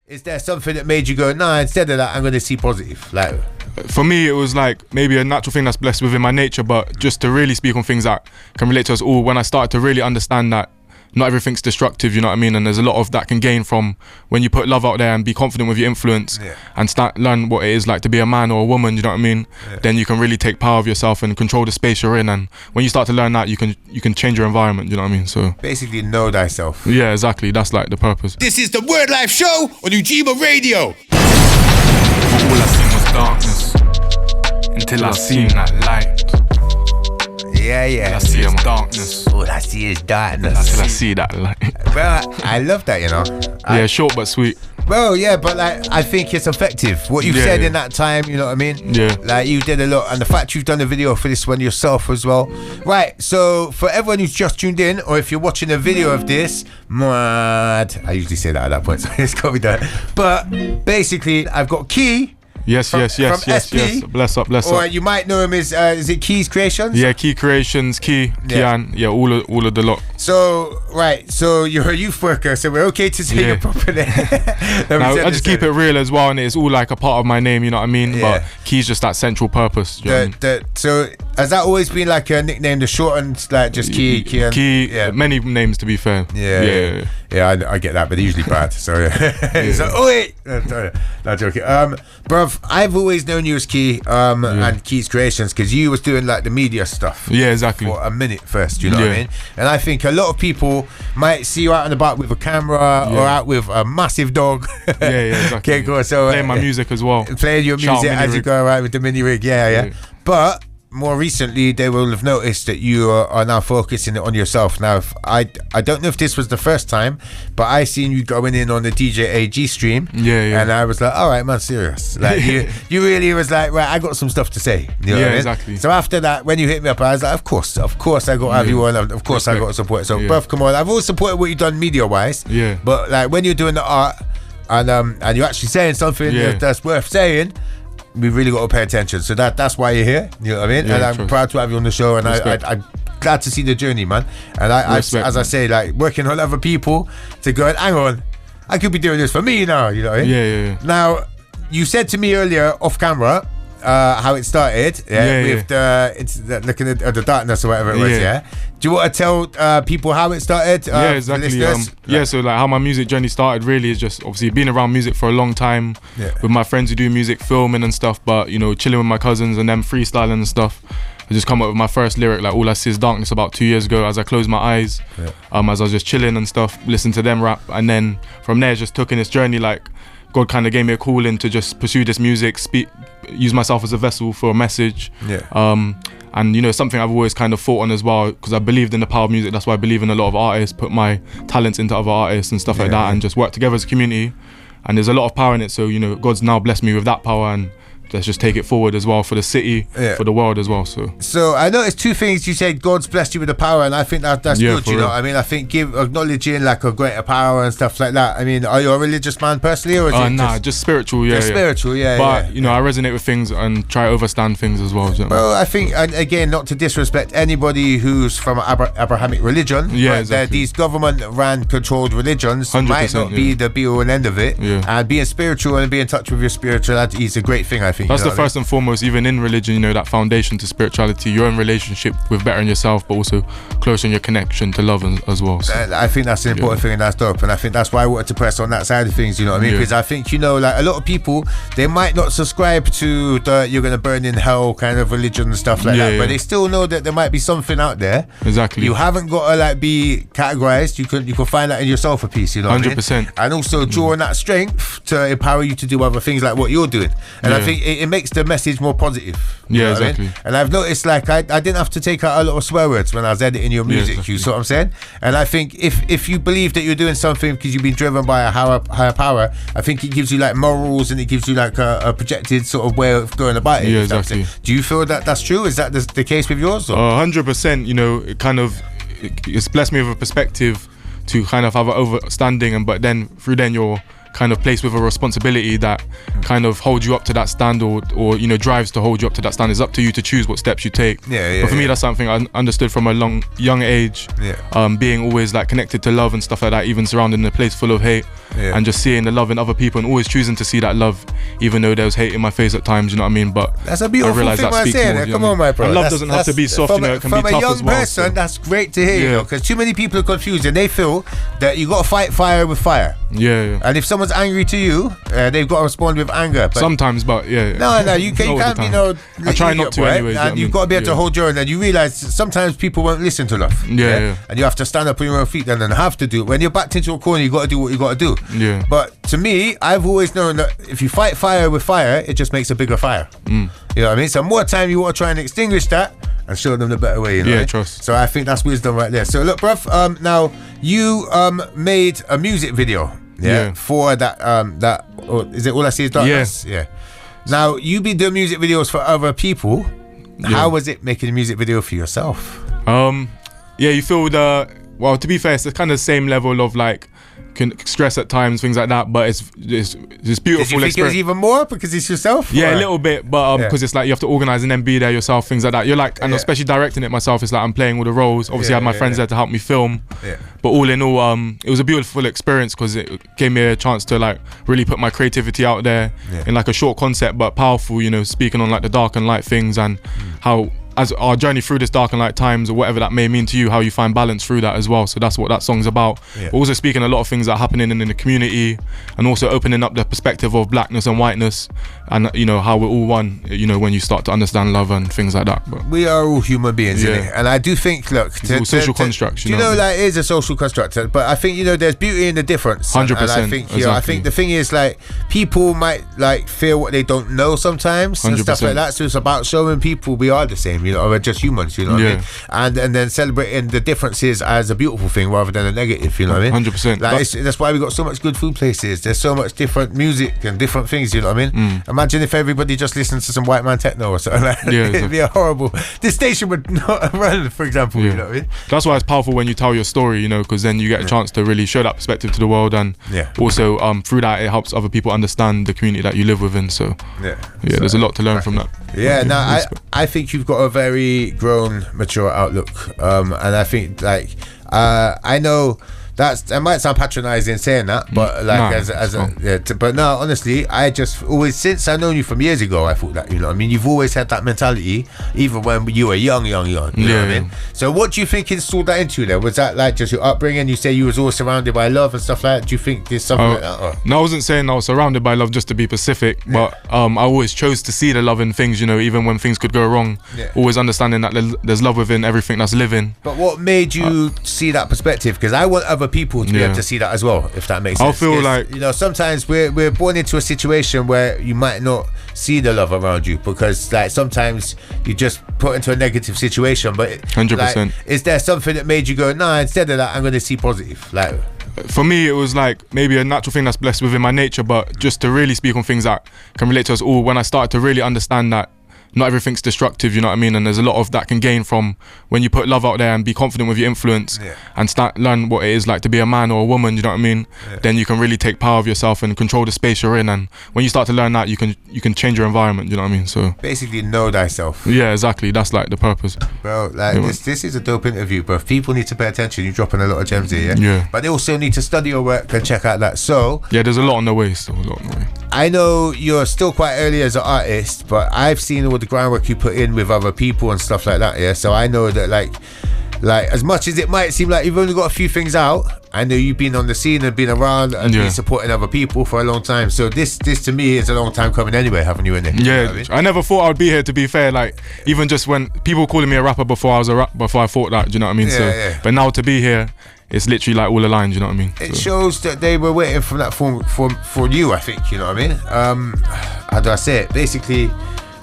Is there something that made you go, nah, instead of that, I'm going to see positive? Like, for me, it was like maybe a natural thing that's blessed within my nature, but just to really speak on things that can relate to us all. When I started to really understand that not everything's destructive, you know what I mean? And there's a lot of that can gain from when you put love out there and be confident with your influence and learn what it is like to be a man or a woman, you know what I mean? Then you can really take power of yourself and control the space you're in. And when you start to learn that, you can change your environment, you know what I mean? So basically know thyself. Yeah, exactly. That's like the purpose. This is the Wordlife show on Ujima Radio. All I seen was darkness until I seen that light. Yeah. I see darkness. All I see is darkness. Until I see that light. Bro, I love that, you know. Yeah, short but sweet. Bro, yeah, but like I think it's effective. What you said in that time, you know what I mean? Yeah. Like you did a lot, and the fact you've done a video for this one yourself as well. Right, so for everyone who's just tuned in, or if you're watching a video of this, mad. I usually say that at that point, so it's got to be done. But basically, I've got Key. Yes. Bless up. Or you might know him as is it Key's Creations? Yeah, Key Creations, Kian, yeah, all of the lot. So so you're a youth worker, so we're okay to say your proper name. I just keep it real as well, and it's all like a part of my name, you know what I mean? Yeah. But Key's just that central purpose. You know what I mean? So has that always been like a nickname, the shortened, like just Key? Key, many names to be fair. Yeah, I get that, but they're usually bad. So so, oh wait, not joking. Bruv, I've always known you as Key and Key's Creations because you was doing like the media stuff. Yeah, exactly. For a minute first, you know what I mean? And I think a lot of people might see you out and about with a camera or out with a massive dog. Yeah, exactly. Okay, cool. So playing my music as well. Playing your music as you go around with the mini rig. Yeah. But more recently, they will have noticed that you are now focusing on yourself. Now, I don't know if this was the first time, but I seen you going in on the DJ AG stream. Yeah. And I was like, all right, man, serious. Like you really was like, right, I got some stuff to say. You know what I mean? Exactly. So after that, when you hit me up, I was like, of course, I got to have you on. Of course, I got to support. So, bruv, come on. I've always supported what you've done media-wise. Yeah. But like when you're doing the art and you're actually saying something that's worth saying, we really got to pay attention. So that's why you're here. You know what I mean? And I'm proud to have you on the show. And I'm glad to see the journey, man. And I as I say, like working on other people to go, hang on, I could be doing this for me now. You know what I mean? Yeah. Now, you said to me earlier off camera how it started. With looking at the darkness or whatever it was. Yeah. Do you want to tell people how it started? Yeah, exactly. So like how my music journey started really is just obviously being around music for a long time with my friends who do music, filming and stuff, but you know, chilling with my cousins and them freestyling and stuff. I just come up with my first lyric, like All I See Is Darkness, about 2 years ago as I closed my eyes, as I was just chilling and stuff, listening to them rap, and then from there just took in this journey, like God kind of gave me a calling to just pursue this music, use myself as a vessel for a message. And you know, something I've always kind of fought on as well, because I believed in the power of music. That's why I believe in a lot of artists, put my talents into other artists and stuff like that, and just work together as a community. And there's a lot of power in it, so you know, God's now blessed me with that power, and let's just take it forward as well for the city, for the world as well. So I noticed two things. You said God's blessed you with the power, and I think that's good. You know, I mean, I think acknowledging like a greater power and stuff like that. I mean, are you a religious man personally, or is it just spiritual? Spiritual, But you know, I resonate with things and try to understand things as well. Well, I think, and again, not to disrespect anybody who's from Abrahamic religion, but these government-ran, controlled religions might not be the be-all and end of it. And being spiritual and being in touch with your spirituality is a great thing, I think. That's the first and foremost, even in religion, you know, that foundation to spirituality, your own relationship with bettering yourself, but also closing your connection to love as well. So, I think that's an important thing, and that's dope. And I think that's why I wanted to press on that side of things, you know what I mean? Because I think, you know, like a lot of people, they might not subscribe to the you're going to burn in hell kind of religion and stuff like that, but they still know that there might be something out there. Exactly. You haven't got to like be categorized. You can find that in yourself a piece, you know what 100%. I mean? And also drawing that strength to empower you to do other things like what you're doing. And I think it makes the message more positive. Exactly. I mean? And I've noticed like I didn't have to take out a lot of swear words when I was editing your music. You see what I'm saying? And I think if you believe that you're doing something because you've been driven by a higher power, I think it gives you like morals, and it gives you like a projected sort of way of going about it. Exactly. Do you feel that that's true? Is that the case with yours? 100%. You know, it's blessed me with a perspective to kind of have an overstanding, but then through then you're kind of placed with a responsibility that kind of holds you up to that standard, or you know, drives to hold you up to that standard. It's up to you to choose what steps you take. But for me, that's something I understood from a young age. Being always like connected to love and stuff like that, even surrounded in a place full of hate, and just seeing the love in other people and always choosing to see that love, even though there was hate in my face at times. You know what I mean? But that's a beautiful thing I'm saying. Come on, my bro. And love doesn't have to be soft. You know, it can be tough as well. From a young person, that's great to hear. You know, because too many people are confused and they feel that you got to fight fire with fire. And if someone's angry to you, they've got to respond with anger. But sometimes, but no, you can't be no. I try not to anyway. And you've got to be able to hold your own. And you realise sometimes people won't listen to love. And you have to stand up on your own feet then and have to do it. When you're backed into a corner, you got to do what you got to do. But to me, I've always known that if you fight fire with fire, it just makes a bigger fire. You know what I mean? So more time you want to try and extinguish that and show them the better way. You know? Trust. So I think that's wisdom right there. So look, bruv, now you made a music video. For that is it All I See Is Darkness? Now you been doing music videos for other people. How was it making a music video for yourself? You feel well, to be fair, it's the kind of same level of like stress at times, things like that, but it's beautiful. Did you think it was even more because it's yourself? A little bit, but because it's like you have to organize and then be there yourself, things like that. You're like, and especially directing it myself, it's like I'm playing all the roles. Obviously, I had my friends there to help me film. But all in all, it was a beautiful experience because it gave me a chance to like really put my creativity out there in like a short concept but powerful. You know, speaking on like the dark and light things and how, as our journey through this dark and light times, or whatever that may mean to you, how you find balance through that as well. So that's what that song's about. But also speaking a lot of things that are happening in the community, and also opening up the perspective of blackness and whiteness, and you know how we're all one. You know, when you start to understand love and things like that. But we are all human beings, innit? And I do think, look, it's social construct. You know, like it is a social construct, but I think there's beauty in the difference. 100%. And I think I think the thing is like people might like feel what they don't know sometimes 100%. And stuff like that. So it's about showing people we are the same. You know, we're just humans. You know what I mean? And then celebrating the differences as a beautiful thing rather than a negative. You know what I mean? 100%. Like that's why we got so much good food places. There's so much different music and different things. You know what I mean? Imagine if everybody just listened to some white man techno or something like that. It'd be a horrible. This station would not run, for example. You know what I mean? That's why it's powerful when you tell your story. You know, because then you get a chance to really show that perspective to the world, and also through that it helps other people understand the community that you live within. So there's a lot to learn from that. I think you've got a very grown, mature outlook, and I think like I know that might sound patronizing saying that, but like but no, honestly, I just always, since I've known you from years ago, I thought that, you know what I mean, you've always had that mentality even when you were young, you know what I mean? So what do you think installed that into you then? Was that like just your upbringing? You say you was always surrounded by love and stuff like that. Do you think there's something like that? Or? No, I wasn't saying I was surrounded by love, just to be specific, but I always chose to see the love in things, you know, even when things could go wrong, always understanding that there's love within everything that's living. But what made you see that perspective? Because I want other people to be able to see that as well, if that makes sense. I feel like, you know, sometimes we're born into a situation where you might not see the love around you, because like sometimes you just put into a negative situation, but 100%. Like, is there something that made you go, nah, instead of that I'm going to see positive? Like, for me, it was like maybe a natural thing that's blessed within my nature, but just to really speak on things that can relate to us all, when I started to really understand that not everything's destructive, you know what I mean, and there's a lot of that can gain from when you put love out there and be confident with your influence and start learn what it is like to be a man or a woman, you know what I mean, then you can really take power of yourself and control the space you're in, and when you start to learn that, you can change your environment, you know what I mean. So basically know thyself. Yeah, exactly, that's like the purpose, bro. Like this is a dope interview, bro. People need to pay attention. You're dropping a lot of gems here, but they also need to study your work and check out that. So there's a lot on the way, still a lot on the way. I know you're still quite early as an artist, but I've seen all the groundwork you put in with other people and stuff like that, so I know that like as much as it might seem like you've only got a few things out, I know you've been on the scene and been around and been supporting other people for a long time, so this to me is a long time coming anyway, having you in it. You know what I mean? I never thought I would be here, to be fair, like even just when people were calling me a rapper before I thought that, do you know what I mean? But now to be here, it's literally like all aligned, you know what I mean? It shows that they were waiting for that for you, I think, you know what I mean? How do I say it? Basically,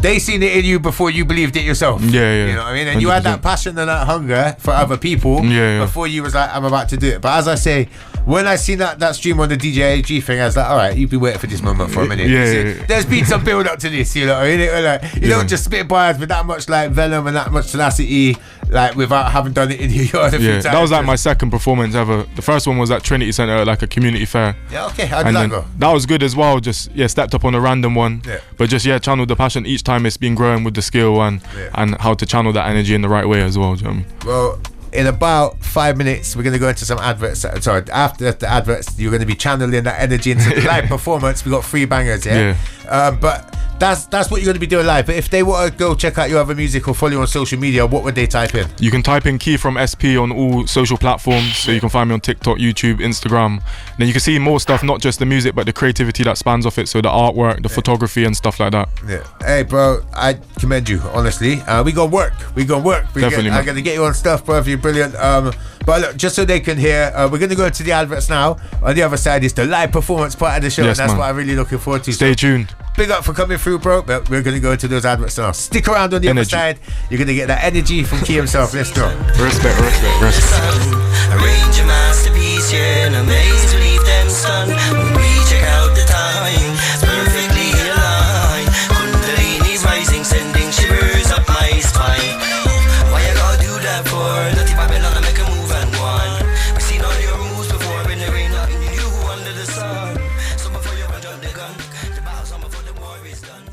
they seen it in you before you believed it yourself. You know what I mean? And 100%. You had that passion and that hunger for other people before you was like, I'm about to do it. But as I say, when I seen that stream on the DJ AG thing, I was like, all right, you've been waiting for this moment for a minute. There's been some build up to this, you know. Like, you don't just spit bars with that much like venom and that much tenacity, like without having done it in your yard a few times. That was like my second performance ever. The first one was at Trinity Centre at like a community fair. Yeah, okay. How did that go? That was good as well. Just stepped up on a random one, but just channeled the passion each time. It's been growing with the skill and how to channel that energy in the right way as well. Do you know what I mean? Well, in about 5 minutes, we're going to go into some adverts. Sorry, after the adverts, you're going to be channeling that energy into the live performance. We got 3 bangers, but that's what you're going to be doing live. But if they want to go check out your other music or follow you on social media, what would they type in? You can type in Key from SP on all social platforms. So you can find me on TikTok, YouTube, Instagram. Then you can see more stuff, not just the music, but the creativity that spans off it. So the artwork, the photography and stuff like that. Yeah. Hey, bro, I commend you, honestly. We gonna work. Definitely, I'm gonna get you on stuff, bro. You're brilliant. But look, just so they can hear, we're gonna go into the adverts now. On the other side is the live performance part of the show, and that's what I'm really looking forward to. Stay tuned. Big up for coming through, bro. But we're gonna go into those adverts now. Stick around on the other side. You're gonna get that energy from Key himself. Let's go. Respect. Arrange a masterpiece, and amaze, leave them stunned. When we check out the time, it's perfectly aligned. Kundalini rising, sending shivers up my spine. Why you gotta do that for? Dirty Babylon, I make a move and one. We seen all your moves before, when there ain't nothing new under the sun. So before you run out the gun, the battle's on before the war is done.